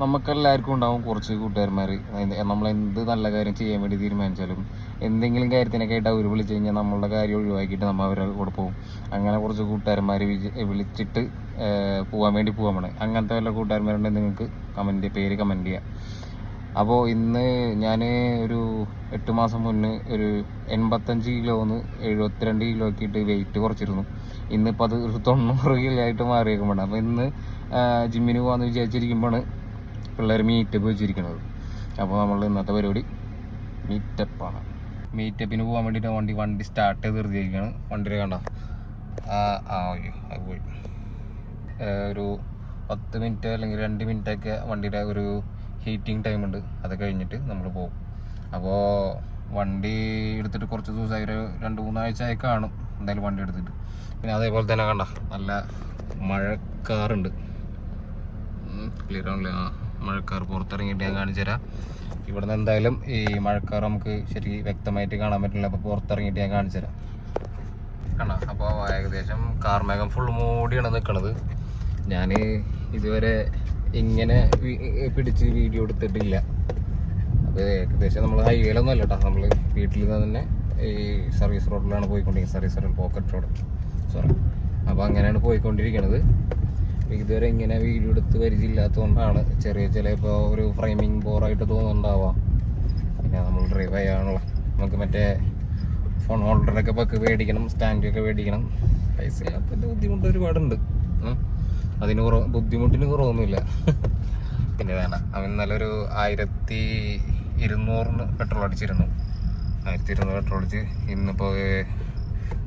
നമുക്കെല്ലാവർക്കും ഉണ്ടാവും കുറച്ച് കൂട്ടുകാരന്മാർ. നമ്മൾ എന്ത് നല്ല കാര്യം ചെയ്യാൻ വേണ്ടി തീരുമാനിച്ചാലും എന്തെങ്കിലും കാര്യത്തിനൊക്കെ ആയിട്ട് അവർ വിളിച്ചു കഴിഞ്ഞാൽ നമ്മളുടെ കാര്യം ഒഴിവാക്കിയിട്ട് നമ്മൾ അവരുടെ കൂടെ പോകും. അങ്ങനെ കുറച്ച് കൂട്ടുകാരന്മാർ വിളിച്ചിട്ട് പോകാൻ വേണ്ടി പോകാൻ വേണം. അങ്ങനത്തെ വല്ല കൂട്ടുകാരന്മാരുണ്ടെങ്കിൽ നിങ്ങൾക്ക് പേര് കമൻറ്റ് ചെയ്യാം. അപ്പോൾ ഇന്ന് ഞാൻ ഒരു 8 മാസം മുന്നേ ഒരു 85 കിലോന്ന് 72 കിലോ ആക്കിയിട്ട് വെയിറ്റ് കുറച്ചിരുന്നു. ഇന്നിപ്പോൾ അത് ഒരു 90 കിലോ ആയിട്ട് മാറിയേക്കും വേണം. അപ്പോൾ ഇന്ന് ജിമ്മിന് പോകാമെന്ന് വിചാരിച്ചിരിക്കുമ്പോഴാണ് പിള്ളേർ മീറ്റപ്പ് വെച്ചിരിക്കുന്നത്. അപ്പോൾ നമ്മൾ ഇന്നത്തെ പരിപാടി മീറ്റപ്പാണ്. മീറ്റപ്പിന് പോകാൻ വേണ്ടിയിട്ട് വണ്ടി സ്റ്റാർട്ട് ചെയ്ത് നിർത്തിയിരിക്കുകയാണ്. വണ്ടിയിൽ കണ്ട അത് പോയി ഒരു 10 മിനിറ്റ് അല്ലെങ്കിൽ 2 മിനിറ്റൊക്കെ വണ്ടിയുടെ ഒരു ഹീറ്റിംഗ് ടൈം ഉണ്ട്. അത് കഴിഞ്ഞിട്ട് നമ്മൾ പോകും. അപ്പോൾ വണ്ടി എടുത്തിട്ട് കുറച്ച് ദിവസമായി, ഒരു 2-3 ആഴ്ചയായി കാണും എന്തായാലും വണ്ടി എടുത്തിട്ട്. പിന്നെ അതേപോലെ തന്നെ കണ്ട നല്ല മഴക്കാറുണ്ട്. ക്ലിയർ ആണല്ലേ? മഴക്കാർ പുറത്തിറങ്ങിയിട്ട് ഞാൻ കാണിച്ചു തരാം. ഇവിടുന്ന് എന്തായാലും ഈ മഴക്കാർ നമുക്ക് ശരിക്കും വ്യക്തമായിട്ട് കാണാൻ പറ്റില്ല. അപ്പോൾ പുറത്തിറങ്ങിയിട്ട് ഞാൻ കാണിച്ചു തരാം. കണ്ട, അപ്പോൾ ഏകദേശം കാർമേഘം ഫുൾ മൂടിയാണ് നിൽക്കണത്. ഞാൻ ഇതുവരെ ഇങ്ങനെ പിടിച്ച് വീഡിയോ എടുത്തിട്ടില്ല. അത് ഏകദേശം നമ്മൾ ഹൈവേയിലൊന്നും അല്ല കേട്ടോ, നമ്മൾ വീട്ടിൽ നിന്ന് തന്നെ ഈ സർവീസ് റോഡിലാണ് പോയിക്കൊണ്ടിരിക്കുന്നത്. Service road, pocket road, sorry. അപ്പോൾ അങ്ങനെയാണ് പോയിക്കൊണ്ടിരിക്കുന്നത്. ഇതുവരെ ഇങ്ങനെ വീഡിയോ എടുത്ത് പരിചയമില്ലാത്തതുകൊണ്ടാണ് ചിലപ്പോൾ ഒരു ഫ്രെയിമിങ് ബോറായിട്ട് തോന്നുന്നുണ്ടാവാം. പിന്നെ നമ്മൾ ഡ്രൈവ് ചെയ്യാനുള്ള നമുക്ക് മറ്റേ ഫോൺ ഹോൾഡറൊക്കെ ഒക്കെ മേടിക്കണം, സ്റ്റാൻഡൊക്കെ മേടിക്കണം. പൈസ ഇല്ലാത്തതിൻ്റെ ബുദ്ധിമുട്ട് ഒരുപാടുണ്ട്. ബുദ്ധിമുട്ടിന് കുറവൊന്നുമില്ല. പിന്നെ വേണ്ട, അവൻ നല്ലൊരു 1200 പെട്രോൾ അടിച്ചിരുന്നു. 1200 പെട്രോൾ അടിച്ച് ഇന്നിപ്പോൾ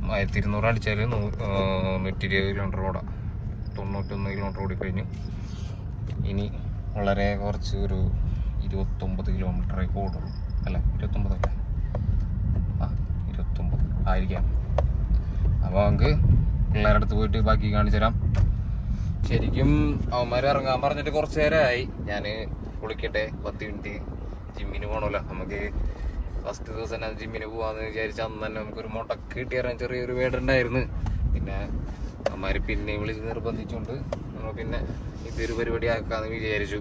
1200 അടിച്ചാൽ 120 കിലോമീറ്റർ ഓടാം. 91 കിലോമീറ്റർ ഓടിക്കഴിഞ്ഞു. ഇനി വളരെ കുറച്ച് ഒരു 29 കിലോമീറ്ററൊക്കെ ഓടുള്ളൂ. അല്ല 29 അല്ലേ? 29 ആയിരിക്കാം. അപ്പോൾ നമുക്ക് പിള്ളേരുടെ അടുത്ത് പോയിട്ട് ബാക്കി കാണിച്ചു തരാം. ശരിക്കും അവന്മാർ ഇറങ്ങാൻ പറഞ്ഞിട്ട് കുറച്ച് നേരമായി. ഞാൻ കുളിക്കട്ടെ, 10 മിനിറ്റ് ജിമ്മിന് പോകണമല്ലോ. നമുക്ക് ഫസ്റ്റ് ദിവസം തന്നെ ജിമ്മിന് പോകാമെന്ന് വിചാരിച്ച അന്ന് തന്നെ നമുക്കൊരു മുടക്ക് കിട്ടിയാൽ ചെറിയൊരു വേടുണ്ടായിരുന്നു. പിന്നെ അവന്മാർ പിന്നെയും വിളിച്ച് നിർബന്ധിച്ചുകൊണ്ട് നമ്മൾ പിന്നെ ഇതൊരു പരിപാടി ആക്കാമെന്ന് വിചാരിച്ചു.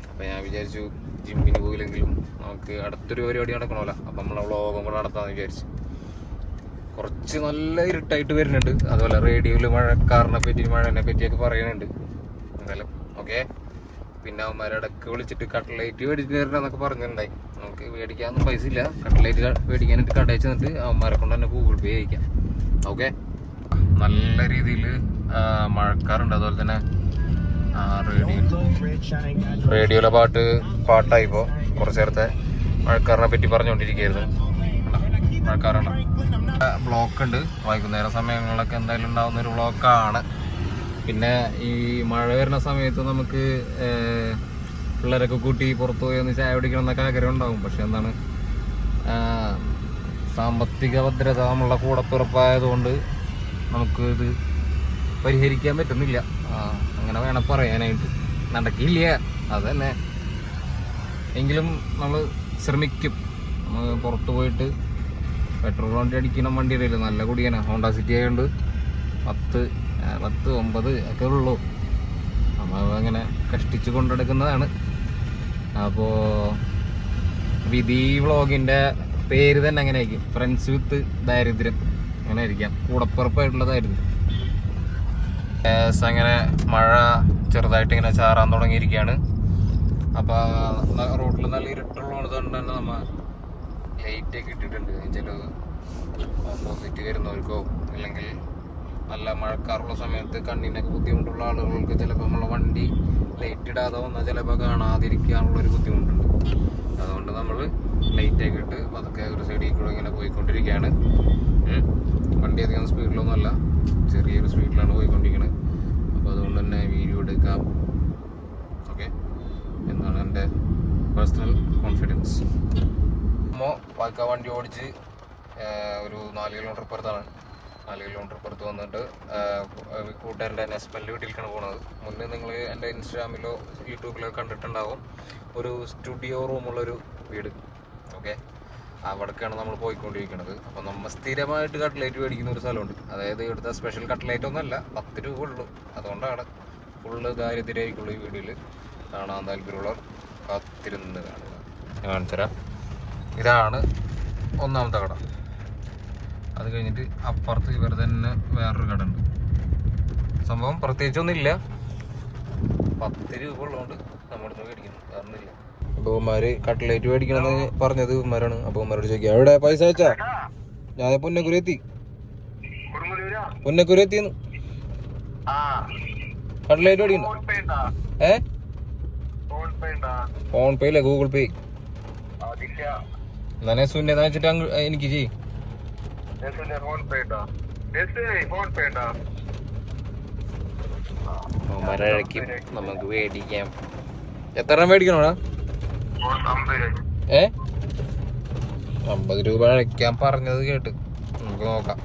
അപ്പോൾ ഞാൻ വിചാരിച്ചു ജിമ്മിന് പോയില്ലെങ്കിലും നമുക്ക് അടുത്തൊരു പരിപാടി നടക്കണമല്ലോ. അപ്പം നമ്മൾ വ്ളോഗും കൂടെ നടത്താമെന്ന് വിചാരിച്ചു. കുറച്ച് നല്ല ഇരുട്ടായിട്ട് വരുന്നുണ്ട്. അതുപോലെ റേഡിയോയിൽ മഴക്കാറിനെ പറ്റി മഴനെ പറ്റിയൊക്കെ പറയുന്നുണ്ട്. എന്തായാലും ഓക്കെ. പിന്നെ അവന്മാരിടക്ക് വിളിച്ചിട്ട് കട്ട്ലേറ്റ് മേടിച്ച് തരണമെന്നൊക്കെ പറഞ്ഞിട്ടുണ്ടായി. നമുക്ക് മേടിക്കാനൊന്നും പൈസ ഇല്ല. കട്ട്ലേറ്റ് മേടിക്കാനായിട്ട് കടയിൽ ചെന്നിട്ട് അവന്മാരെ കൊണ്ട് തന്നെ ഗൂഗിൾ പേ ചെയ്യിക്കാം. ഓക്കെ. നല്ല രീതിയിൽ മഴക്കാറുണ്ട്. അതുപോലെ തന്നെ റേഡിയോയിലെ പാട്ടായിപ്പോൾ കുറച്ച് നേരത്തെ മഴക്കാറിനെ പറ്റി പറഞ്ഞുകൊണ്ടിരിക്കുകയായിരുന്നു. മഴക്കാറുണ്ട്, ബ്ലോക്ക് ഉണ്ട്. വൈകുന്നേര സമയങ്ങളിലൊക്കെ എന്തായാലും ഉണ്ടാകുന്നൊരു ബ്ലോക്കാണ്. പിന്നെ ഈ മഴ വരുന്ന സമയത്ത് നമുക്ക് പിള്ളേരൊക്കെ കൂട്ടി പുറത്തു പോയി ഒന്ന് ചായ പിടിക്കണം എന്നൊക്കെ ആഗ്രഹം ഉണ്ടാകും. പക്ഷെ എന്താണ്, സാമ്പത്തിക ഭദ്രത നമ്മളുടെ കൂടപ്പിറപ്പായതുകൊണ്ട് നമുക്ക് ഇത് പരിഹരിക്കാൻ പറ്റുന്നില്ല. അങ്ങനെ വേണം പറയാനായിട്ട്. നടക്കില്ല അത് തന്നെ. എങ്കിലും നമ്മൾ ശ്രമിക്കും. നമ്മൾ പുറത്ത് പോയിട്ട് പെട്രോൾ വണ്ടി അടിക്കണം. വണ്ടി അറിയില്ല, നല്ല കുടിയാണ്. ഹോണ്ട സിറ്റി ആയതുകൊണ്ട് 10-9 ഒക്കെ ഉള്ളൂ. നമ്മൾ അങ്ങനെ കഷ്ടിച്ച് കൊണ്ടെടുക്കുന്നതാണ്. അപ്പോൾ വിധി വ്ളോഗിൻ്റെ പേര് തന്നെ അങ്ങനെ ആയിരിക്കും, ഫ്രണ്ട്സ് വിത്ത് ദാരിദ്ര്യം. അങ്ങനെ ആയിരിക്കാം, കൂടപ്പിറപ്പായിട്ടുള്ള ദാരിദ്ര്യം. അങ്ങനെ മഴ ചെറുതായിട്ട് ഇങ്ങനെ ചാറാൻ തുടങ്ങിയിരിക്കുകയാണ്. അപ്പോൾ റോഡിൽ നല്ല ഇരുട്ടുള്ളതുകൊണ്ട് തന്നെ നമ്മൾ ലൈറ്റൊക്കെ ഇട്ടിട്ടുണ്ട്. ചില ഓപ്പോസിറ്റ് വരുന്നവർക്കോ അല്ലെങ്കിൽ നല്ല മഴക്കാറുള്ള സമയത്ത് കണ്ണിനൊക്കെ ബുദ്ധിമുട്ടുള്ള ആളുകൾക്ക് ചിലപ്പോൾ നമ്മളെ വണ്ടി ലൈറ്റ് ഇടാതെ വന്നാൽ ചിലപ്പോൾ കാണാതിരിക്കാനുള്ളൊരു ബുദ്ധിമുട്ടുണ്ട്. അതുകൊണ്ട് നമ്മൾ ലൈറ്റൊക്കെ ഇട്ട് അതൊക്കെ ഒരു സൈഡിൽ കൂടെ ഇങ്ങനെ പോയിക്കൊണ്ടിരിക്കുകയാണ്. വണ്ടി അധികം സ്പീഡിലൊന്നുമല്ല, ചെറിയൊരു സ്പീഡിലാണ് പോയിക്കൊണ്ടിരിക്കുന്നത്. അപ്പോൾ അതുകൊണ്ട് തന്നെ വീഡിയോ എടുക്കാം. ഓക്കെ എന്നാണ് എൻ്റെ പേഴ്സണൽ കോൺഫിഡൻസ്. വായിക്കാൻ വണ്ടി ഓടിച്ച് ഒരു 4 കിലോമീറ്റർ പുറത്താണ്. 4 കിലോമീറ്റർ പുറത്ത് വന്നിട്ട് കൂട്ടുകാരൻ്റെ നെസ്പെല്ല് വീട്ടിലേക്കാണ് പോകുന്നത്. മുന്നേ നിങ്ങൾ എൻ്റെ ഇൻസ്റ്റാഗ്രാമിലോ യൂട്യൂബിലോ കണ്ടിട്ടുണ്ടാവും, ഒരു സ്റ്റുഡിയോ റൂമുള്ളൊരു വീട്. ഓക്കെ, അവിടേക്കാണ് നമ്മൾ പോയിക്കൊണ്ടിരിക്കുന്നത്. അപ്പോൾ നമ്മൾ സ്ഥിരമായിട്ട് കട്ട്ലേറ്റ് മേടിക്കുന്ന ഒരു സ്ഥലമുണ്ട്. അതായത് ഇവിടുത്തെ സ്പെഷ്യൽ കട്ട്ലേറ്റ് ഒന്നുമല്ല, 10 രൂപ ഉള്ളൂ. അതുകൊണ്ടാണ് ഫുള്ള് ദാരിദ്ര്യമായിരിക്കുള്ളൂ ഈ വീഡിയോയിൽ. കാണാൻ താല്പര്യമുള്ളവർ കാത്തിരുന്ന് കാണുക. ഞാൻ കാണിച്ചുതരാം. ഇതാണ് ഒന്നാമത്തെ കട. അത് കഴിഞ്ഞിട്ട് അപ്പുറത്ത് ഇവർ തന്നെ വേറൊരു കട ഉണ്ട്. സംഭവം പ്രത്യേകിച്ചൊന്നുമില്ല, 10 രൂപ ഉള്ളതുകൊണ്ട് നമ്മുടെ അടുത്ത് മേടിക്കുന്നു, വേറൊന്നുമില്ല. അപ്പോൾ ഉമ്മാര് കട്ട്ലേറ്റ് മേടിക്കണമെന്ന് പറഞ്ഞത് ഉമ്മാരാണ്. അപ്പോൾ ഉമ്മാരോട് ചോദിക്കുക, എവിടെ പൈസ വെച്ചാ? ഞാൻ പുന്നക്കുരി എത്തി, പുന്നക്കുരി എത്തിന്ന്. കട്ട്ലേറ്റ് മേടിക്കണ്ട? ഫോൺ പേ ഇല്ല, ഗൂഗിൾ പേ. എന്നാ സുന്നെന്ന് വെച്ചിട്ട് എനിക്ക് ചെയ്യും. മരഴക്കും നമുക്ക് മേടിക്കാം. എത്ര മേടിക്കണോടാ? 50 രൂപ അഴയ്ക്കാൻ പറഞ്ഞത് കേട്ട് നമുക്ക് നോക്കാം.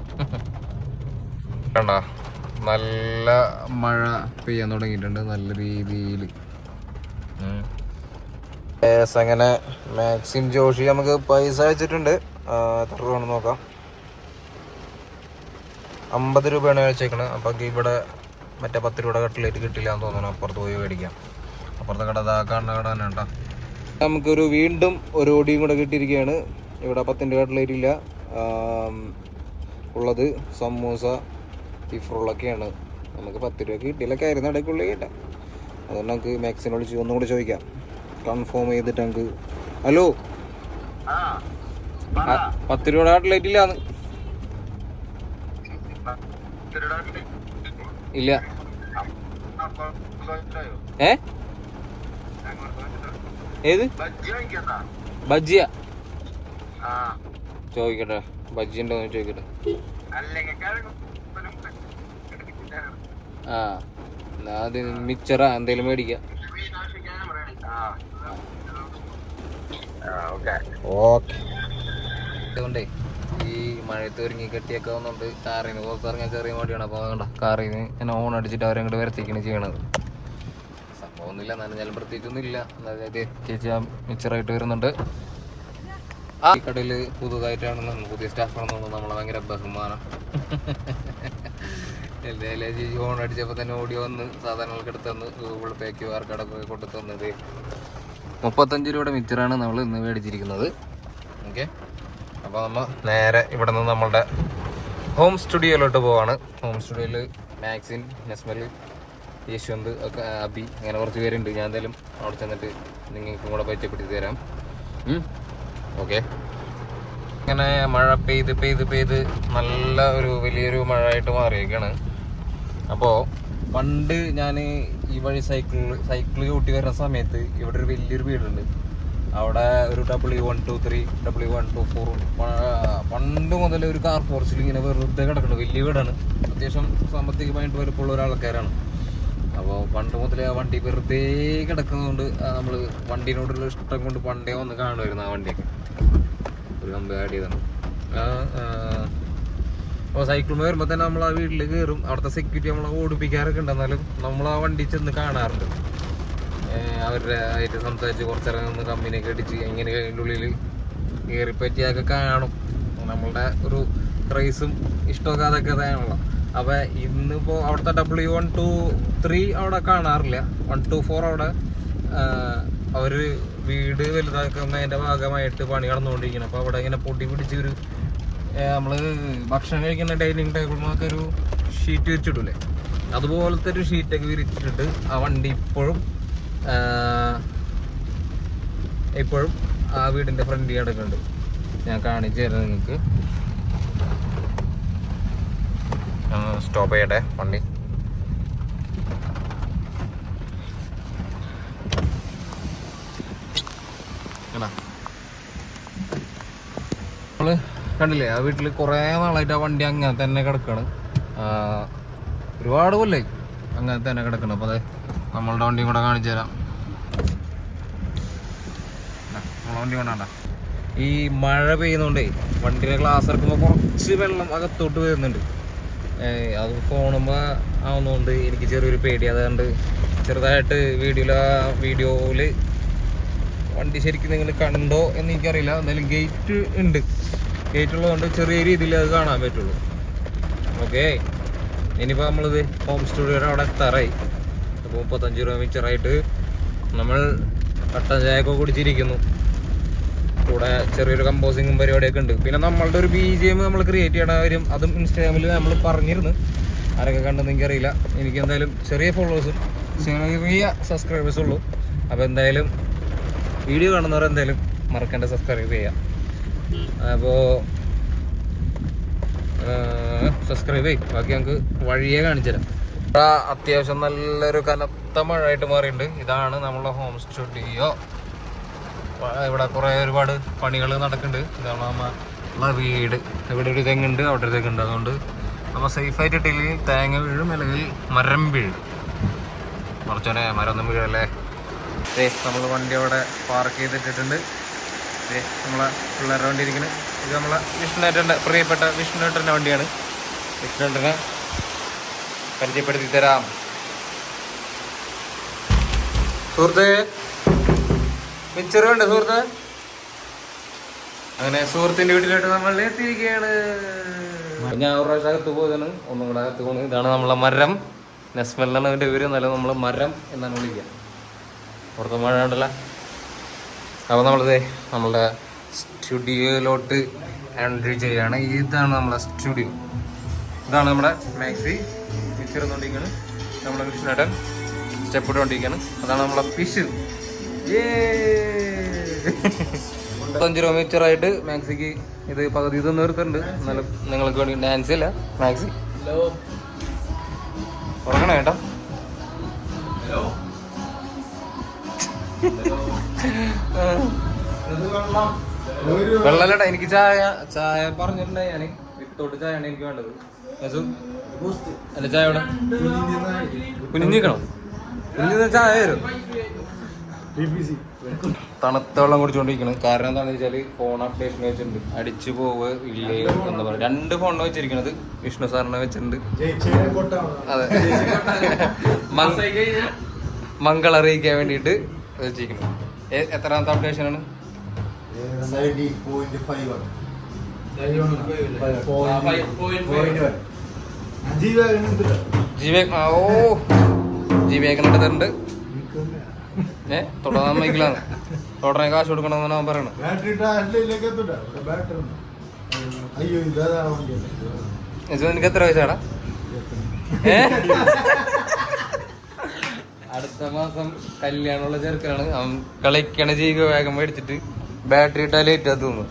കണ്ടോ, നല്ല മഴ പെയ്യാൻ തുടങ്ങിയിട്ടുണ്ട് നല്ല രീതിയിൽ. അങ്ങനെ മാക്സിം ജോഷി നമുക്ക് പൈസ അയച്ചിട്ടുണ്ട്. എത്ര രൂപയാണെന്ന് നോക്കാം. 50 രൂപയാണ് അയച്ചേക്കണത്. അപ്പം ഇവിടെ മറ്റേ 10 രൂപയുടെ കട്ട്ലേറ്റ് കിട്ടില്ല എന്ന് തോന്നുന്നു. അപ്പുറത്ത് പോയി മേടിക്കാം. അപ്പുറത്തെ കട കാണുന്ന കട തന്നെ കേട്ടോ. നമുക്കൊരു വീണ്ടും ഒരു ഓടിയും കൂടെ കിട്ടിയിരിക്കുകയാണ്. ഇവിടെ 10 കട്ട്ലേറ്റ് ഇല്ല, ഉള്ളത് സമൂസ ബീഫ് റോളൊക്കെയാണ്. നമുക്ക് 10 രൂപ കിട്ടിയില്ലൊക്കെ ആയിരുന്നു ഇടയ്ക്കുള്ളിൽ കേട്ടോ. അതുകൊണ്ട് നമുക്ക് മാക്സിനെ വിളിച്ച് ഒന്നും കൂടെ ചോദിക്കാം, കൺഫേം ചെയ്തിട്ട് നമുക്ക്. ഹലോ, 10 രൂപയുടെ കട്ട്ലേറ്റ് ഇല്ലാന്ന്? ഇല്ല. ഏത് ബജ്ജിയ? ചോദിക്കട്ടെ, ബജ്ജി ഉണ്ടോന്ന് ചോദിക്കട്ടെ. എന്നാ അത് മിച്ചറാ എന്തേലും മേടിക്കാം. ഓക്കെ. അതുകൊണ്ടേ ഈ മഴയത്ത് ഒരുങ്ങി കെട്ടിയൊക്കെ വന്നുകൊണ്ട് കാറിന് പുറത്തിറങ്ങാൻ ചെറിയ മടിയാണ്. അപ്പോൾ അതുകൊണ്ടാ കാറിന് ഞാൻ ഓൺ അടിച്ചിട്ട് അവരങ്ങോട്ട് വരത്തേക്കാണ് ചെയ്യണത്. സംഭവമൊന്നുമില്ല, നനഞ്ഞാലും പ്രത്യേകിച്ചൊന്നുമില്ല. അതായത് ചേച്ചി ആ മിച്ചറായിട്ട് വരുന്നുണ്ട്. ആ കടയിൽ പുതുതായിട്ടാണ് പുതിയ സ്റ്റാഫാണെന്ന് തോന്നുന്നു. നമ്മളെ ഭയങ്കര ബഹുമാനം. എന്തായാലും ചേച്ചി ഓൺ അടിച്ചപ്പോൾ തന്നെ ഓടി വന്ന് സാധനങ്ങൾക്ക് എടുത്ത് തന്ന് ഗൂഗിൾ പേ QR കോഡൊക്കെ കൊണ്ടു തന്നത്. 35 രൂപയുടെ മിച്ചറാണ് നമ്മൾ ഇന്ന് മേടിച്ചിരിക്കുന്നത്. ഓക്കെ, അപ്പോൾ നമ്മൾ നേരെ ഇവിടെ നിന്ന് നമ്മളുടെ ഹോം സ്റ്റുഡിയോയിലോട്ട് പോവാണ്. ഹോം സ്റ്റുഡിയോയിൽ മാക്സിൻ, നസ്മൽ, യശ്വന്ത് ഒക്കെ, അബി, അങ്ങനെ കുറച്ച് പേരുണ്ട്. ഞാൻ എന്തായാലും അവിടെ ചെന്നിട്ട് നിങ്ങൾക്കും കൂടെ പരിചയപ്പെടുത്തി തരാം. ഓക്കെ. ഇങ്ങനെ മഴ പെയ്ത് നല്ല ഒരു വലിയൊരു മഴ ആയിട്ട് മാറിയേക്കാണ്. അപ്പോൾ പണ്ട് ഞാൻ ഈ വഴി സൈക്കിൾ ചവിട്ടി വരുന്ന സമയത്ത് ഇവിടെ ഒരു വലിയൊരു വീടുണ്ട്. അവിടെ ഒരു W123, W124 പണ്ട് മുതൽ ഒരു കാർ പോർച്ചിൽ ഇങ്ങനെ വെറുതെ കിടക്കുന്നുണ്ട്. വലിയ വീടാണ്, അത്യാവശ്യം സാമ്പത്തികമായിട്ട് വലുപ്പമുള്ള ഒരാൾക്കാരാണ്. അപ്പോൾ പണ്ട് മുതലേ ആ വണ്ടി വെറുതെ കിടക്കുന്നതുകൊണ്ട് നമ്മൾ വണ്ടീനോടുള്ള ഇഷ്ടം കൊണ്ട് പണ്ടേ വന്ന് കാണുമായിരുന്നു ആ വണ്ടിയൊക്കെ. ഒരു കമ്പ് ആഡ് ചെയ്താണ്. അപ്പോൾ സൈക്കിൾ വരുമ്പോൾ തന്നെ നമ്മൾ ആ വീട്ടിൽ കയറും. അവിടുത്തെ സെക്യൂരിറ്റി നമ്മളെ ഓടിപ്പിക്കാറൊക്കെ ഉണ്ട്. എന്നാലും നമ്മൾ ആ വണ്ടി ചെന്ന് കാണാറുണ്ട്. അവരുടെ ആയിട്ട് സംസാരിച്ച് കുറച്ചിറങ്ങി നിന്ന് കമ്പനിയൊക്കെ അടിച്ച് എങ്ങനെ അതിൻ്റെ ഉള്ളിൽ കയറിപ്പറ്റിയൊക്കെ കാണും. നമ്മളുടെ ഒരു ക്രൈസും ഇഷ്ടമൊക്കെ അതൊക്കെ തന്നെയാണല്ലോ. അപ്പോൾ ഇന്നിപ്പോൾ അവിടുത്തെ W123 അവിടെ കാണാറില്ല. 124 അവിടെ അവർ വീട് വലുതാക്കുന്നതിൻ്റെ ഭാഗമായിട്ട് പണി നടന്നുകൊണ്ടിരിക്കണം. അപ്പോൾ അവിടെ ഇങ്ങനെ പൊടി പിടിച്ചൊരു നമ്മൾ ഭക്ഷണം കഴിക്കുന്ന ഡൈനിങ് ടേബിളിനൊക്കെ ഒരു ഷീറ്റ് വിരിച്ചിട്ടില്ലേ, അതുപോലത്തെ ഒരു ഷീറ്റൊക്കെ വിരിച്ചിട്ട് ആ വണ്ടി ഇപ്പോഴും ആ വീടിൻ്റെ ഫ്രണ്ടിൽ കിടക്കുന്നുണ്ട്. ഞാൻ കാണിച്ചു തരാം നിങ്ങൾക്ക്. സ്റ്റോപ്പ് ചെയ്യട്ടെ വണ്ടി. നമ്മള് കണ്ടില്ലേ, ആ വീട്ടിൽ കുറേ നാളായിട്ട് ആ വണ്ടി അങ്ങനെ തന്നെ കിടക്കാണ്. ഒരുപാട് കൊല്ലായി അങ്ങനെ തന്നെ കിടക്കണം. അപ്പോൾ അതെ നമ്മളുടെ വണ്ടിയും കൂടെ കാണിച്ചു തരാം. നമ്മളെ വണ്ടി വേണ്ട. ഈ മഴ പെയ്യുന്നോണ്ടേ വണ്ടിയുടെ ഗ്ലാസ് ഇറക്കുമ്പോൾ കുറച്ച് വെള്ളം അകത്തോട്ട് വരുന്നുണ്ട്. അത് ഫോണുമ്പോൾ ആവുന്നതുകൊണ്ട് എനിക്ക് ചെറിയൊരു പേടി. അതുകൊണ്ട് ചെറുതായിട്ട് വീഡിയോയിൽ വണ്ടി ശരിക്കും നിങ്ങൾ കണ്ടോ എന്ന് എനിക്കറിയില്ല. എന്തായാലും ഗേറ്റ് ഉണ്ട്, ഗേറ്റ് ഉള്ളതുകൊണ്ട് ചെറിയ രീതിയിൽ അത് കാണാൻ പറ്റുള്ളൂ. ഓക്കെ, ഇനിയിപ്പോൾ നമ്മളിത് ഹോം സ്റ്റുഡിയോയുടെ അവിടെ എത്താറായി. അപ്പോൾ 35 രൂപ മിച്ചറായിട്ട് നമ്മൾ കട്ടൻ ചായയൊക്കെ കുടിച്ചിരിക്കുന്നു. കൂടെ ചെറിയൊരു കമ്പോസിങ്ങും പരിപാടിയൊക്കെ ഉണ്ട്. പിന്നെ നമ്മളുടെ ഒരു BGM നമ്മൾ ക്രിയേറ്റ് ചെയ്യണ കാര്യം അതും ഇൻസ്റ്റാഗ്രാമിൽ നമ്മൾ പറഞ്ഞിരുന്നു. ആരൊക്കെ കണ്ടെന്ന് എനിക്കറിയില്ല. എനിക്ക് എന്തായാലും ചെറിയ ഫോളോവേഴ്സും ചെറിയ സബ്സ്ക്രൈബേഴ്സും ഉള്ളൂ. അപ്പോൾ എന്തായാലും വീഡിയോ കാണുന്നവർ എന്തായാലും മറക്കേണ്ട സബ്സ്ക്രൈബ് ചെയ്യാം. അപ്പോൾ സബ്സ്ക്രൈബ് ചെയ്യും. ബാക്കി നമുക്ക് വഴിയെ കാണിച്ചു തരാം. അത്യാവശ്യം നല്ലൊരു കനത്ത മഴയായിട്ട് മാറിയിട്ടുണ്ട്. ഇതാണ് നമ്മളുടെ ഹോം സ്റ്റുഡിയോ. ഇവിടെ കുറേ ഒരുപാട് പണികൾ നടക്കുന്നുണ്ട്. ഇതാണ് നമ്മളെ വീട്. ഇവിടെ ഒരു തെങ്ങുണ്ട്, അവിടെ ഒരു തെങ്ങുണ്ട്. അതുകൊണ്ട് നമ്മൾ സേഫായിട്ട് ഇട്ടില്ലെങ്കിൽ തേങ്ങ വീഴും, അല്ലെങ്കിൽ മരം വീഴും. കുറച്ചോനെ മരമൊന്നും വീഴല്ലേ. നമ്മൾ വണ്ടി അവിടെ പാർക്ക് ചെയ്തിട്ടിട്ടുണ്ട്. നമ്മളെ പിള്ളേരുടെ വണ്ടി ഇരിക്കുന്നത്. ഇത് നമ്മളെ വിഷ്ണുവേട്ടൻ്റെ പ്രിയപ്പെട്ട വിഷ്ണുവേട്ടൻ്റെ വണ്ടിയാണ്. വിഷ്ണുവേട്ടനെ പരിചയപ്പെടുത്തി തരാം. സുഹൃത്ത് മിച്ചർ വേണ്ട സുഹൃത്ത്. അങ്ങനെ സുഹൃത്തിന്റെ വീട്ടിലോട്ട് നമ്മൾ എത്തിയിരിക്കുകയാണ്. ഞാൻ ഒരു പ്രാവശ്യം അകത്ത് പോയതാണ്, ഒന്നും കൂടെ അകത്ത് പോകുന്നത്. ഇതാണ് നമ്മളെ മരം. നെസ്മൽ എന്നാണ് അതിൻ്റെ പേര്. നല്ല നമ്മളെ മരം എന്നാണ് വിളിക്കുക. പുറത്ത് മഴ ഉണ്ടല്ലോ. അപ്പോൾ നമ്മളിത് നമ്മളുടെ സ്റ്റുഡിയോയിലോട്ട് എൻട്രി ചെയ്യുകയാണ്. ഇതാണ് നമ്മളെ സ്റ്റുഡിയോ. ഇതാണ് നമ്മുടെ മാക്സി മിച്ചർ കൊണ്ടിരിക്കുകയാണ്. നമ്മുടെ വിഷ്ണുവേട്ടൻ സ്റ്റെപ്പ് ഇട്ടുകൊണ്ടിരിക്കുകയാണ്. അതാണ് നമ്മളെ പിശു. 5 രൂപ മിച്ചറായിട്ട് മാക്സിക്ക് ഇത് പകുതി ഇത് നിർത്തുന്നുണ്ട്. എന്നാലും നിങ്ങൾക്ക് വേണ്ടി ഡാൻസ് ഇല്ല മാക്സി. ഉറങ്ങണേ കേട്ടോ. വെള്ളല്ലേട്ടാ, എനിക്ക് ചായ പറഞ്ഞിട്ടുണ്ടായി. ഞാൻ വിത്തോട്ട് ചായയാണ് എനിക്ക് വേണ്ടത്. അല്ല ചായ ഇവിടെ കുഞ്ഞിക്കണോ? കുഞ്ഞിന്ന് ചായ വരും. തണുത്ത വെള്ളം കുടിച്ചോണ്ടിരിക്കണം. കാരണം എന്താണെന്ന് വെച്ചാൽ ഫോൺ അപ്ഡേഷൻ വെച്ചിട്ടുണ്ട്. അടിച്ചു പോവുക ഇല്ലേ എന്താ പറയുക. 2 ഫോണിനെ വെച്ചിരിക്കണത്. വിഷ്ണു സാറിനെ വെച്ചിട്ടുണ്ട്. അതെ, മംഗൾ അറിയിക്കാൻ വേണ്ടിയിട്ട് വെച്ചിരിക്കണം. എത്രാമത്തെ അപ്ഡേഷനാണ്? ജീവേക്കനുണ്ട്. തുടങ്ങാൻ മൈക്കിലാണ്. തുടനെ കാശ് കൊടുക്കണമെന്നാണ് അവൻ പറയണത്. നിനക്ക് എത്ര വയസ്സാടാ? അടുത്ത മാസം കല്യാണമുള്ള ചെറുക്കനാണ്. അവൻ കളിക്കണ ജീവ വേഗം മേടിച്ചിട്ട് ബാറ്ററി ഇട്ടാൽ ലേറ്റാ തോന്നുന്നു.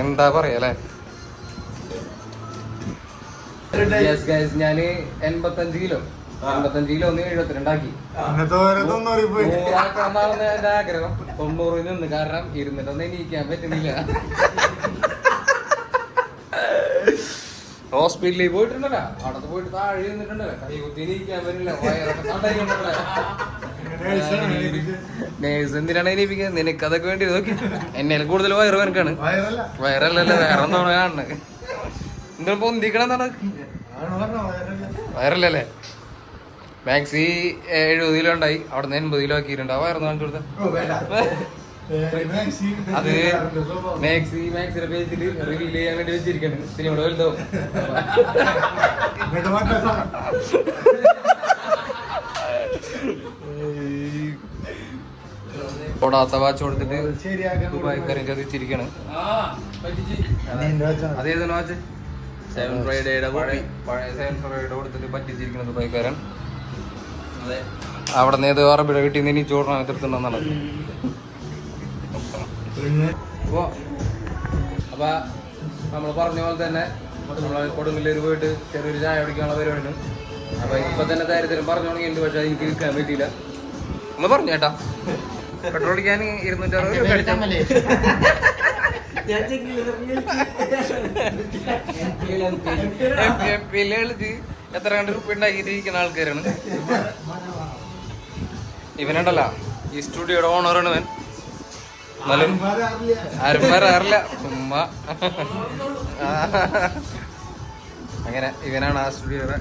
എന്താ പറയാ. ഞാന് 85 കിലോ 72 ആക്കി. എന്റെ ആഗ്രഹം 90 നിന്ന്. കാരണം ഇരുന്നിട്ടൊന്നും എണീക്കാൻ പറ്റുന്നില്ല. ഹോസ്പിറ്റലിൽ പോയിട്ടുണ്ടല്ലോ, അവിടെ പോയിട്ട് താഴെ ഇരുന്നിട്ടുണ്ടല്ലോ, കൈ കുത്തി എണീക്കാൻ പറ്റില്ല. നേഴ്സ് എന്തിനാണ് എണീപ്പിക്കുക? നിനക്ക് അതൊക്കെ വേണ്ടി നോക്കി. എന്നെ കൂടുതൽ വയറ് എനിക്കാണ്. വയറല്ലല്ലോ, വേറെ ഒന്നാണ് കാണുന്നത്. എന്തിനാ പൊന്തിക്കണെന്നാണ്? വയറല്ലേ? മാക്സി 70 കിലോ ഉണ്ടായി, അവിടെ നിന്ന് 80 കിലോ ആക്കിയിട്ടുണ്ട്. ആ വയറൊന്നും കാണിച്ചു കൊടുത്ത അത് മാക്സിയുടെ പേജിൽ റിവീൽ ചെയ്യാൻ വേണ്ടി വെച്ചിരിക്കാണ്. പിന്നെ ഇവിടെ വലുതാവും. ഓടാത്ത വാച്ച് കൊടുത്തിട്ട് ദുബായ്ക്കാരൻ ചതിച്ചിരിക്കാണ്. അതേതാണ് വാച്ച്? 7 ഫ്രൈഡേയുടെ പഴയ 7 ഫ്രൈഡേ കൊടുത്തിട്ട് പറ്റിച്ചിരിക്കുന്നത് ദുബായ്ക്കാരൻ. അവിടെ നിന്ന് ഏത് അറബിയുടെ വീട്ടിൽ നിന്ന് ഇനി ചോറിനാണ് എത്തിർത്തുണ്ടെന്നാണ്. അപ്പൊ നമ്മൾ പറഞ്ഞ പോലെ തന്നെ നമ്മളെ കൊടുങ്ങല്ലൂർ പോയിട്ട് ചെറിയൊരു ചായ കുടിക്കാനുള്ള പരിപാടിയാണ്. അപ്പൊ ഇപ്പൊ തന്നെ ദാരിദ്ര്യം പറഞ്ഞോണെങ്കിൽ പക്ഷെ എനിക്ക് നിൽക്കാൻ പറ്റിയില്ല. ഒന്ന് പറഞ്ഞു ചേട്ടാ, പെട്രോൾ അടിക്കാൻ 260 രൂപ എത്ര കണ്ട് രൂപ ഉണ്ടാക്കിയിരിക്കുന്ന ആൾക്കാരാണ് ഇവനുണ്ടല്ല. ഈ സ്റ്റുഡിയോയുടെ ഓണറാണ് ഇവൻ. എന്നാലും ആരും പറയാറില്ല, ചുമ്മാ. അങ്ങനെ ഇവനാണ് ആ സ്റ്റുഡിയോയുടെ.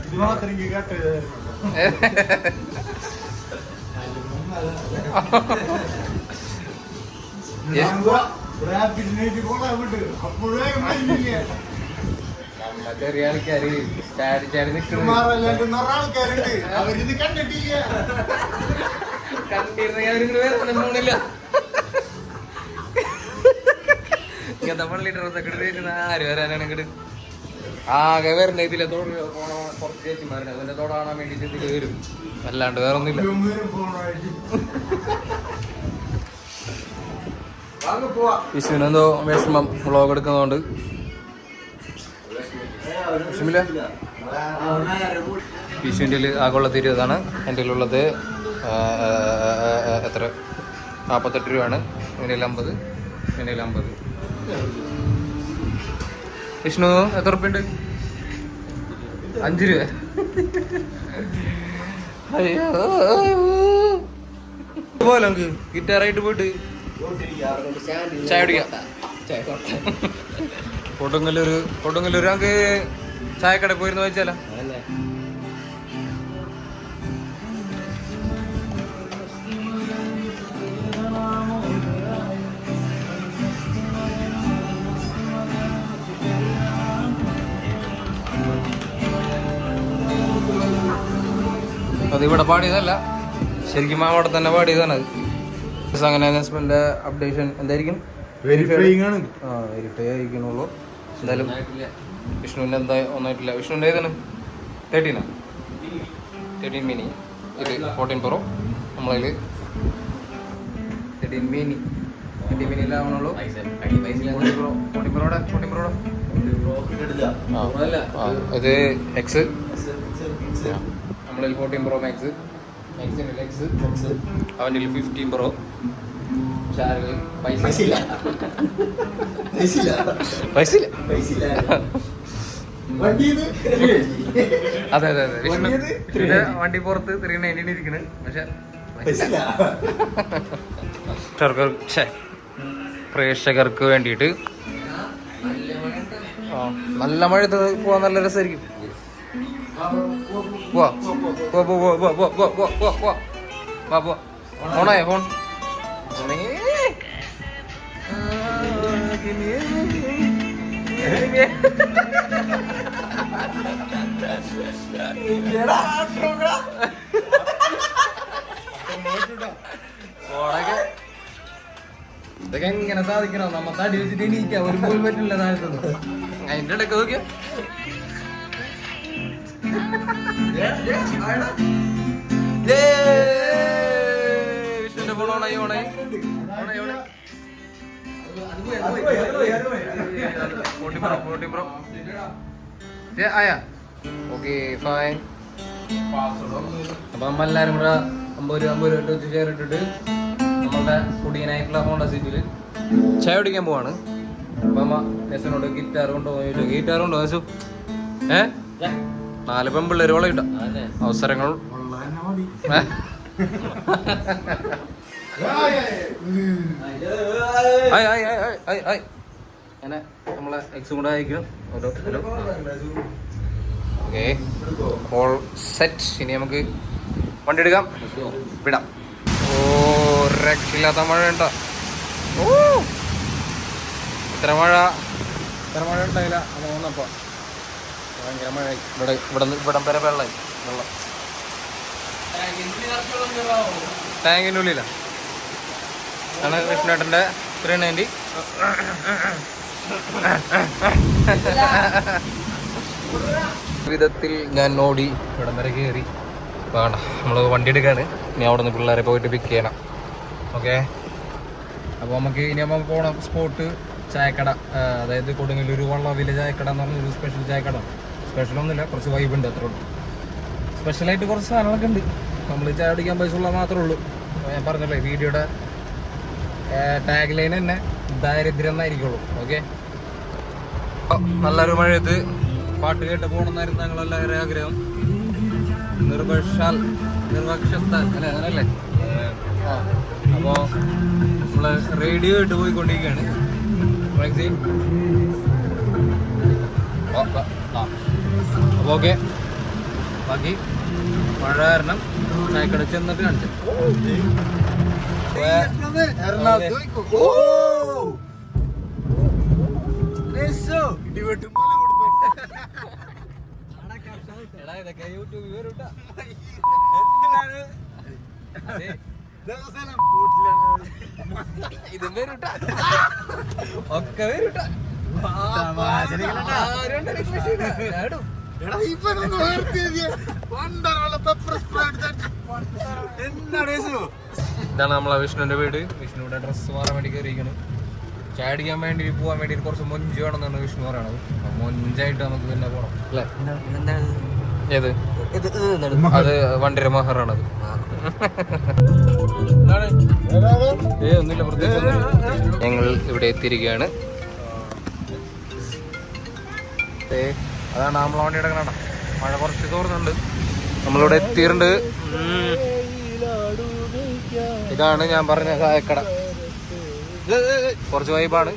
ചെറിയ ആൾക്കാര് ചാടി ചാടി നിൽക്കുന്നു. ഇങ്ങനത്തെ പള്ളി ഡ്രസ്സൊക്കെ ആര് വരാനാണ് ഇങ്ങോട്ട് ആകെ വരുന്ന ഇതിലെ തോട് കുറച്ച് ചേച്ചിമാരുടെ അതിന്റെ തോട് കാണാൻ വേണ്ടിട്ട് ഇതിൽ വരും, അല്ലാണ്ട് വേറെ ഒന്നുമില്ല. വിഷുവിനെന്തോ വിഷമം വ്ളോഗ് എടുക്കുന്നതുകൊണ്ട് വിഷമില്ല. വിഷുവിൻ്റെ ആകെയുള്ളത് 20 എൻ്റെ ഉള്ളത് എത്ര 48 രൂപയാണ്. എൻ്റെ 50, എൻ്റെ 50. വിഷ്ണു എത്ര ഉറുപ്പുണ്ട്? 5 രൂപ. അയ്യോ പോലെ നമുക്ക് ഗിറ്റാറായിട്ട് പോയിട്ട് ചായ കുടിക്കാം. കൊടുങ്ങല്ലൂര് നമുക്ക് ചായക്കട പോയിരുന്നു വെച്ചാലോ. അതിവിടെ പാടിയതല്ല, ശരിക്കും അവിടെ തന്നെ പാടിയതാണ് അത്. അങ്ങനെ അനൗൺസ്മെന്റ് അപ്ഡേഷൻ എന്തായിരിക്കും? വെരിഫൈ ആയിരിക്കണുള്ളൂ. എന്തായാലും വിഷ്ണുവിൻ്റെ എന്താ ഒന്നായിട്ടില്ല. വിഷ്ണുവിൻ്റെ ഏതാണ്? 13 മിനി. ഇത് 14 Pro. നമ്മളതിൽ 13 മിനി. 20 മിനിയിലാവണുള്ളൂ. 14 പ്രോയുടെ ഇത് എക്സ്. നമ്മളിൽ 14 Pro Max, മാക്സിൻ്റെ എക്സ്, അവൻ്റെ 15 Pro. പൈസ ഇല്ല. അതെ വിഷ്ണുവിന്റെ വണ്ടി പുറത്ത് 390 ഇരിക്കണ്. പക്ഷെ പ്രേക്ഷകർക്ക് വേണ്ടിയിട്ട് നല്ല മഴയത്ത് പോവാൻ നല്ല രസമായിരിക്കും. ഫോണായ ഫോൺ ഇതൊക്കെ എങ്ങനെ സാധിക്കണോ? നമ്മ തടി വെച്ചിട്ട് എണീക്കാം, ഒരു പോലും പറ്റില്ല താഴത്തൊന്നും. അതിന്റെ ഇടയ്ക്ക് നോക്കിയ വിഷ്ണുന്റെ ഫോൺ ഓണായി ആയാ ഓക്കെ ഫൈൻ. അപ്പൊ നമ്മളെല്ലാരും കൂടെ 50 രൂപ വെച്ച് ഷെയർ ഇട്ടിട്ട് നമ്മളുടെ കുടിയനായിട്ടുള്ള ഹോണ്ട സിറ്റിയിൽ ചായ കുടിക്കാൻ പോവാണ്. അപ്പൊ അമ്മ നെസിനോട് ഗിറ്റാർ കൊണ്ടുപോകാൻ ചോദിച്ചു. ഗിറ്റാർ കൊണ്ടോ നെസു? 4 പെൺപിള്ളേരോളം കിട്ടാം അവസരങ്ങൾ. അങ്ങനെ നമ്മളെ എക്സും കൂടെ അയക്കും. Okay all set. ഇനി നമുക്ക് വണ്ടി എടുക്കാം, വിടാം. ഓ രക്ഷയില്ലാത്ത മഴ ഉണ്ടോ? ഓ ഇത്ര മഴ ഉണ്ടായില്ല നമ്മൾ വന്നപ്പോ. ഭയങ്കര മഴ. ഇവിടം വരെ വെള്ളം ടാങ്കിൻ്റെ ഉള്ളിലാണ്. ആണ് വിഷ്ണുട്ടൻ്റെ 390. വിധത്തിൽ ഞാൻ ഓടി ഇവിടം വരെ കയറി. വേണ്ട, നമ്മൾ വണ്ടി എടുക്കാണ്. ഇനി അവിടെ നിന്ന് പിള്ളേരെ പോയിട്ട് പിക്ക് ചെയ്യണം. ഓക്കെ, അപ്പോൾ നമുക്ക് ഇനി നമ്മൾ പോകണം സ്പോട്ട് ചായക്കട. അതായത് കൊടുങ്ങല്ലൂർ വള്ളവിലെ ചായക്കട എന്ന് പറഞ്ഞൊരു സ്പെഷ്യൽ ചായക്കട. സ്പെഷ്യലൊന്നുമില്ല, കുറച്ച് വൈബുണ്ട് അത്രേ ഉള്ളൂ. സ്പെഷ്യലായിട്ട് കുറച്ച് സാധനങ്ങളൊക്കെ ഉണ്ട്. നമ്മൾ ചായ കുടിക്കാൻ പൈസ ഉള്ള മാത്രമേ ഉള്ളൂ. ഞാൻ പറഞ്ഞല്ലേ, വീഡിയോയുടെ ടാഗ് ലൈൻ തന്നെ ദാരിദ്ര്യം എന്നായിരിക്കുള്ളൂ. ഓക്കെ, നല്ലൊരു മഴയത്ത് പാട്ട് കേട്ട് പോകണമെന്നായിരുന്നു ഞങ്ങളെല്ലാവരും ആഗ്രഹം. നിർഭക്ഷത്താൽ അല്ലേ, അങ്ങനല്ലേ? അപ്പോൾ നമ്മൾ റേഡിയോ ഇട്ട് പോയിക്കൊണ്ടിരിക്കുകയാണ്. അപ്പോൾ ഓക്കെ, ബാക്കി മഴ കാരണം ചായക്കട ചെന്നിട്ട് കാണിച്ചു. ഇതൊക്കെ യൂട്യൂബിൽ വരും. ഇത് വരൂട്ട ഒക്കെ വരൂട്ട. ഇതാണ് നമ്മളെ വിഷ്ണുവിന്റെ വീട്. വിഷ്ണുവിടെ ഡ്രസ്സ് മാറാൻ വേണ്ടി കയറിയിരിക്കണം. ചായ അടിക്കാൻ വേണ്ടി പോകാൻ വേണ്ടി കുറച്ച് മൊഞ്ച് വേണമെന്നാണ് വിഷ്ണു പറയണത്. മൊഞ്ചായിട്ട് നമുക്ക് പിന്നെ പോണം അല്ലേ? ഏത് അത് വണ്ടിയുടെ മഹറാണത്. ഒന്നുമില്ല, പ്രത്യേകിച്ച് ഞങ്ങൾ ഇവിടെ എത്തിയിരിക്കുകയാണ്. അതാണ് നമ്മളെ വണ്ടി കിടക്കണ. മഴ കുറച്ച് തോർന്നുണ്ട്. നമ്മളിവിടെ എത്തിയിട്ടുണ്ട്. ഇതാണ് ഞാൻ പറഞ്ഞ ചായക്കട. കുറച്ച് വൈബാണ്.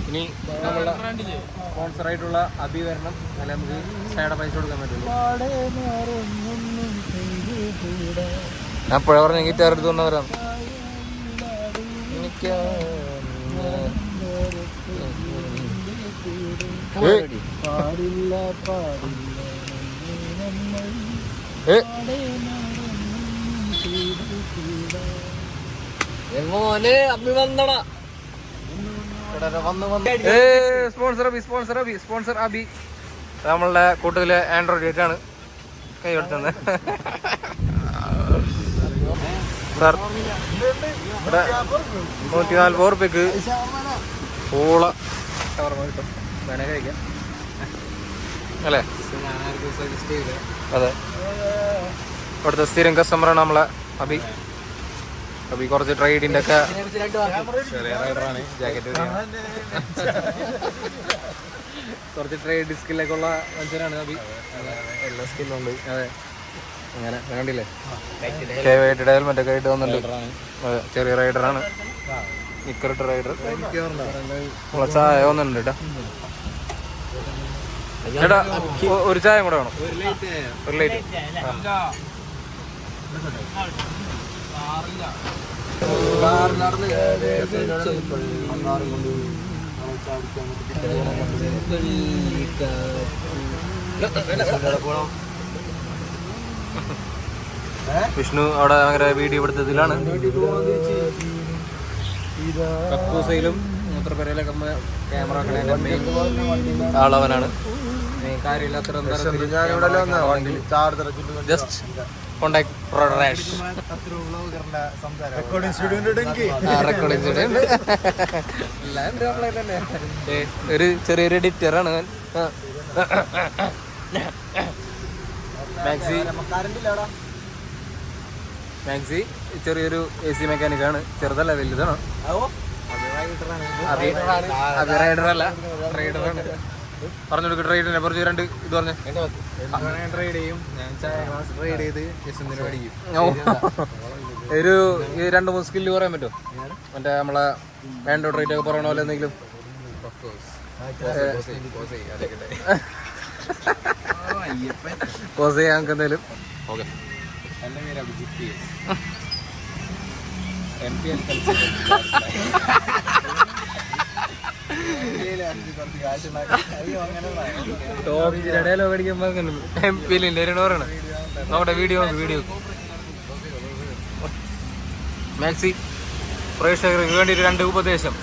ഇനി നമ്മളുടെ സ്പോൺസറായിട്ടുള്ള അഭി വരണം, അല്ലെ നമുക്ക് ചായയുടെ പൈസ കൊടുക്കാൻ പറ്റുള്ളൂ. ഞാൻ അപ്പോഴേ പറഞ്ഞ ഗിറ്റാർ എടുത്ത് കൊണ്ടുവരാം. എനിക്ക് സ്പോൺസർ അബി നമ്മളുടെ കൂട്ടത്തിലെ ആൻഡ്രോയിഡ് ആണ് കൈ കൊടുത്തത്. സാർ ഇവിടെ 140 റുപ്യക്ക് പൂള ഷവർമ കിട്ടും. വേണേ കഴിക്കാം അല്ലേ? അതെ, ഇവിടുത്തെ സ്ഥിരം കസ്റ്റമറാണ് നമ്മളെ അബി. അബി കുറച്ച് ട്രൈഡിൻ്റെ ഒക്കെ ചെറിയ റൈഡറാണ്. ജാക്കറ്റ് കുറച്ച് ട്രേഡ് സ്കില്ലൊക്കെ ഉള്ള മനുഷ്യനാണ് അബി. എല്ലാ സ്കില്ലുണ്ട്. അതെ, അങ്ങനെ വേണ്ടില്ലേ? ഹെവി ഹെൽമെറ്റൊക്കെ ആയിട്ട് വന്നിട്ടുണ്ട്. അതെ, ചെറിയ റൈഡറാണ്. നിക്കറിട്ട് റൈഡർ. നമ്മളെ ചായ വന്നിട്ടുണ്ട് കേട്ടോ. ചേട്ടാ ഒരു ചായ കൂടെ വേണം, ഒരു ലൈറ്റ്. വിഷ്ണു അവിടെ ഭയങ്കര വീഡിയോ എടുത്തതിലാണ്. കക്കൂസയിലും മൂത്രപ്പുരയിലൊക്കെ ക്യാമറ ആളവനാണ്. കാര്യമില്ലാത്ത just contact production. Recording studio ഉണ്ട്. ഒരു ചെറിയൊരു എഡിറ്ററാണ് മാക്സി. ചെറിയൊരു AC മെക്കാനിക്കാണ്. ചെറുതല്ല, വലുതാണ്. റൈഡറല്ല, ട്രൈഡറാണ്. പറഞ്ഞെടുക്കും. ട്രൈഡിനെ കുറച്ച് രണ്ട് ഇത് പറഞ്ഞേ. ട്രൈഡ് ചെയ്യും. ഞാൻ ട്രൈഡ് ചെയ്ത് പഠിക്കും. ഒരു 2-3 സ്കില്ല് പറയാൻ പറ്റുമോ? മറ്റേ നമ്മളെ ആൻഡ്രോയിഡ് റേറ്റ് ഒക്കെ പറയണ പോലെ എന്തെങ്കിലും? പോസ് ചെയ്യാൻ നമുക്ക് എന്തെങ്കിലും. ഓക്കെ, എൻ്റെ പേര് അഭിജിത്ത്. MPL നോക്കട്ടെ. വീഡിയോ മാക്സി പ്രേക്ഷകർക്ക് വേണ്ടിയിട്ട് 2 ഉപദേശം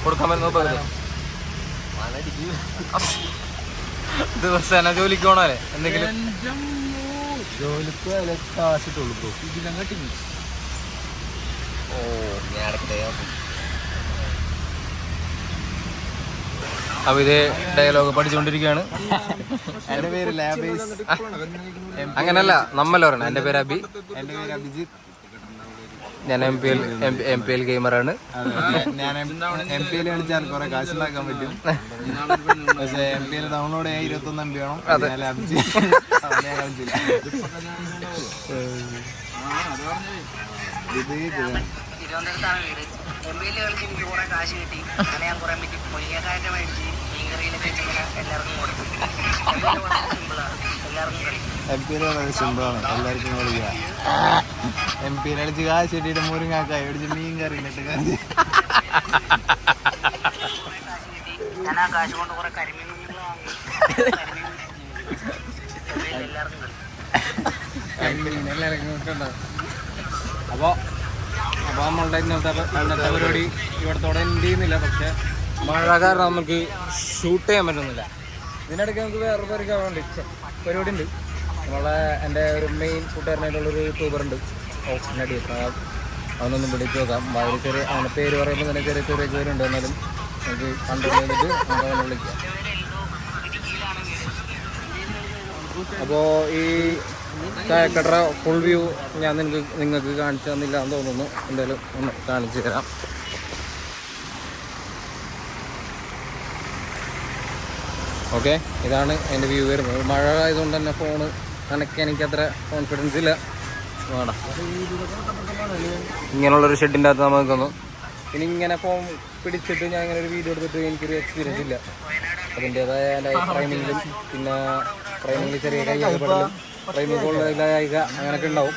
കൊടുക്കാൻ പറ്റുന്ന ദിവസേന ജോലിക്ക് പോണല്ലേ? എന്തെങ്കിലും ജോലിക്ക് കാശിട്ടുള്ളൂ. അപ്പൊ ഇതേ ഡയലോഗ് പഠിച്ചുകൊണ്ടിരിക്കുകയാണ്. എന്റെ പേര് ലാബേസ്. അങ്ങനല്ല, നമ്മല്ല പറയണ. എന്റെ പേര് അബി. എന്റെ പേര് അഭിജിത്ത്. ഞാൻ MPL ഗെയിമറാണ്. ഞാൻ MPL കളിച്ചാൽ കുറെ കാശുണ്ടാക്കാൻ പറ്റും. പക്ഷെ MPL ഡൗൺലോഡ് ചെയ്യാൻ 21 MB വേണം. തിരുവനന്തപുരത്താണ് വീട്. MPL കളിച്ച് എനിക്ക് കുറെ കാശ് കിട്ടി. അങ്ങനെ ഞാൻ കുറെ മുരിങ്ങക്കായൊക്കെ മേടിച്ച് മീൻകറിയിലൊക്കെ എല്ലാവർക്കും കൊടുക്കും. സിമ്പിളാണ്, എല്ലാവർക്കും കളിക്കും. MPL വളരെ സിമ്പിളാണ്, എല്ലാവർക്കും കളിക്കാം. MPL കളിച്ച് കാശ് കിട്ടിയിട്ട് മുരിങ്ങക്കായ മേടിച്ച് മീൻ കറിയിലിട്ട് കാശ്. ഞാൻ ആ കാശ് കൊണ്ട് കുറെ കരിമീൻ വാങ്ങി. എല്ലാവർക്കും കളിക്കും. എല്ലാവർക്കും അപ്പോൾ നമ്മളുടെ ഇന്നത്തെ പരിപാടി ഇവിടത്തോടെ എൻഡ് ചെയ്യുന്നില്ല. പക്ഷെ മഴ കാരണം നമുക്ക് ഷൂട്ട് ചെയ്യാൻ പറ്റുന്നില്ല. ഇതിനിടയ്ക്ക് നമുക്ക് വേറൊരു പരിപാടി ഉണ്ട്. എൻ്റെ ഒരു മെയിൻ കൂട്ടുകാരനായിട്ടുള്ളൊരു യൂട്യൂബർ ഉണ്ട്, ഓപ്ഷൻ അഡീസ്. അവനൊന്നും വിളിച്ച് നോക്കാം. അവർ ചെറിയ അവൻ്റെ പേര് പറയുമ്പോൾ തന്നെ ചെറിയ പേരുണ്ട്. എന്നാലും നമുക്ക് കണ്ടു കഴിഞ്ഞിട്ട് നമുക്ക് അവനെ വിളിക്കാം. അപ്പോൾ ഈ ചായക്കട ഫുൾ വ്യൂ ഞാൻ നിങ്ങൾക്ക് കാണിച്ചു തന്നില്ല എന്ന് തോന്നുന്നു. എന്തായാലും ഒന്ന് കാണിച്ചു തരാം. ഓക്കെ, ഇതാണ് എൻ്റെ വ്യൂ വരുന്നത്. മഴ ആയതുകൊണ്ട് തന്നെ ഫോണ് കണക്കാൻ എനിക്കത്ര കോൺഫിഡൻസ് ഇല്ല. വേണം ഇങ്ങനെയുള്ളൊരു ഷെഡിൻ്റെ അകത്ത് നമ്മൾ നിൽക്കുന്നു. ഇനി ഇങ്ങനെ ഫോൺ പിടിച്ചിട്ട് ഞാൻ ഇങ്ങനെ ഒരു വീഡിയോ എടുത്തിട്ട് എനിക്കൊരു എക്സ്പീരിയൻസ് ഇല്ല. അതിൻ്റേതായ ഫ്രെയിമിങ്ങിലും പിന്നെ ഫ്രെയിമിങ്ങിൽ ചെറിയ കൈകാര്യം ഫ്രെയിമിംഗ് കൊള്ളായിക അങ്ങനെയൊക്കെ ഉണ്ടാവും.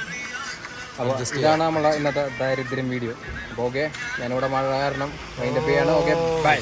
അപ്പോൾ ഇതാണ് നമ്മളെ ഇന്നത്തെ ദാരിദ്ര്യം വീഡിയോ. അപ്പോൾ ഓക്കെ, ഞാനിവിടെ മഴ കാരണം അതിൻ്റെ പേയാണ്. Okay, by.